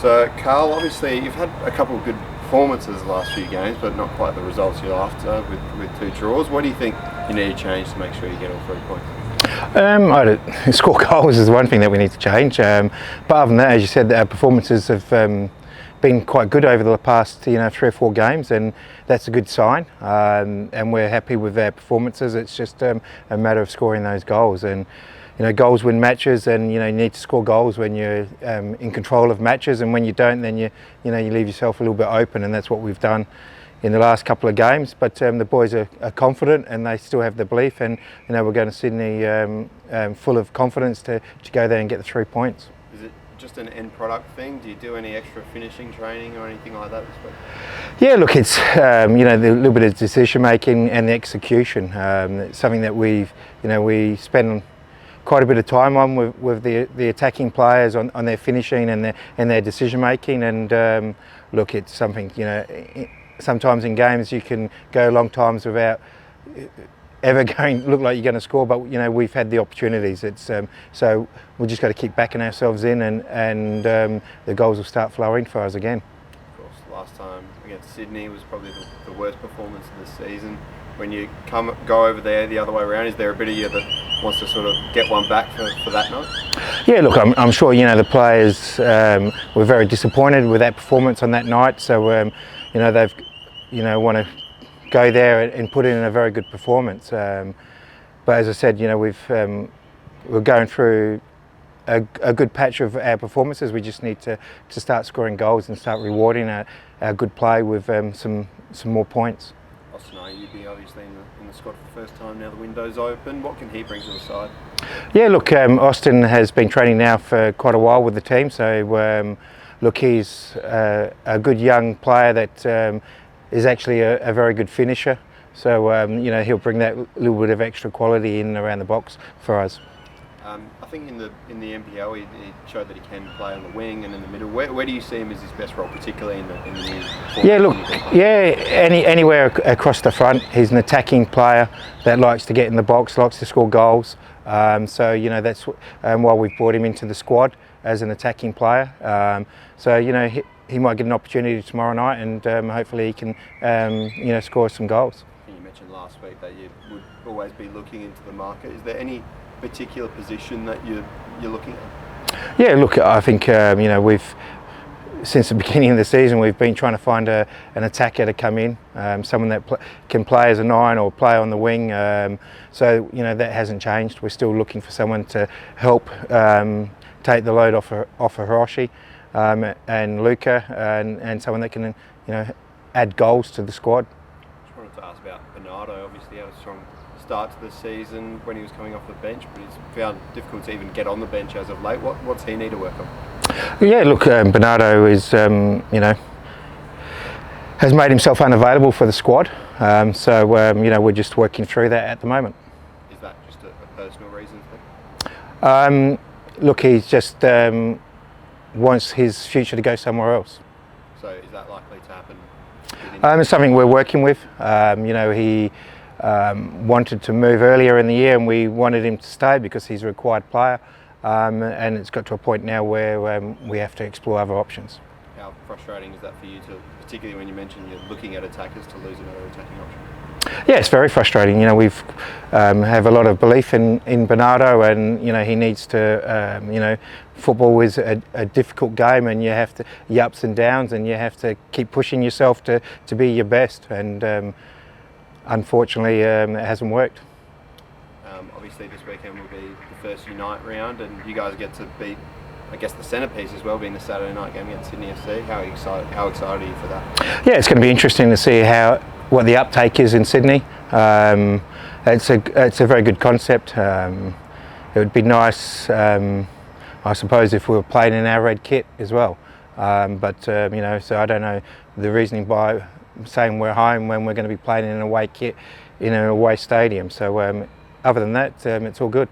So, Carl, obviously you've had a couple of good performances the last few games, but not quite the results you're after with 2 draws. What do you think you need to change to make sure you get all 3 points? Score goals is one thing that we need to change. But other than that, as you said, our performances have been quite good over the past 3 or 4 games, and that's a good sign. And we're happy with our performances. It's just a matter of scoring those goals. And goals win matches, and you need to score goals when you're in control of matches. And when you don't, then you leave yourself a little bit open, and that's what we've done in the last couple of games. But the boys are confident, and they still have the belief. And we're going to Sydney full of confidence to go there and get the 3 points. Is it just an end product thing? Do you do any extra finishing training or anything like that this week? Yeah, look, it's the little bit of decision making and the execution. It's something that we spend quite a bit of time on with the attacking players on their finishing and their decision making. And look, it's something sometimes in games you can go long times without ever look like you're going to score, but we've had the opportunities. It's so we've just got to keep backing ourselves in, and the goals will start flowing for us again. Of course, last time against Sydney was probably the worst performance of the season. When you go over there the other way around, is there a bit of you that wants to sort of get one back for that night? Yeah, look, I'm sure the players were very disappointed with that performance on that night. So they've want to go there and put in a very good performance. But as I said, we're going through a good patch of our performances. We just need to start scoring goals and start rewarding our good play with some more points. You'd be obviously in the squad for the first time now the window's open. What can he bring to the side? Yeah, look, Austin has been training now for quite a while with the team. So look, he's a good young player that is actually a very good finisher. So he'll bring that little bit of extra quality in around the box for us. I think in the NPL he showed that he can play on the wing and in the middle. Where do you see him as his best role, particularly in the near? Yeah, look, anywhere across the front. He's an attacking player that likes to get in the box, likes to score goals. So that's why we've brought him into the squad as an attacking player. So he might get an opportunity tomorrow night, and hopefully he can score some goals. I think you mentioned last week that you would always be looking into the market. Is there any particular position that you're looking at? Yeah, look, I think we've since the beginning of the season we've been trying to find an attacker to come in, someone that can play as a 9 or play on the wing. So that hasn't changed. We're still looking for someone to help take the load off of Hiroshi and Luca, and someone that can add goals to the squad. Just wanted to ask about Bernardo. Obviously, he had a strong start to the season when he was coming off the bench, but he's found it difficult to even get on the bench as of late. What's he need to work on? Yeah, look, Bernardo is has made himself unavailable for the squad. So we're just working through that at the moment. Is that just a personal reason for it? Look, he's just wants his future to go somewhere else. So is that likely to happen? It's something we're working with. He wanted to move earlier in the year, and we wanted him to stay because he's a required player. And it's got to a point now where we have to explore other options. How frustrating is that for you, particularly when you mentioned you're looking at attackers, to lose another attacking option? Yeah, it's very frustrating. We've have a lot of belief in Bernardo, and he needs to. Football is a difficult game, and you have to your ups and downs, and you have to keep pushing yourself to be your best. And unfortunately, it hasn't worked. Obviously, this weekend will be the first Unite round, and you guys get to beat, I guess, the centrepiece as well, being the Saturday night game against Sydney FC. How excited are you for that? Yeah, it's going to be interesting to see what the uptake is in Sydney. It's a very good concept. It would be nice, I suppose, if we were playing in our red kit as well. But so I don't know the reasoning by saying we're home when we're going to be playing in an away kit in an away stadium. So other than that, it's all good.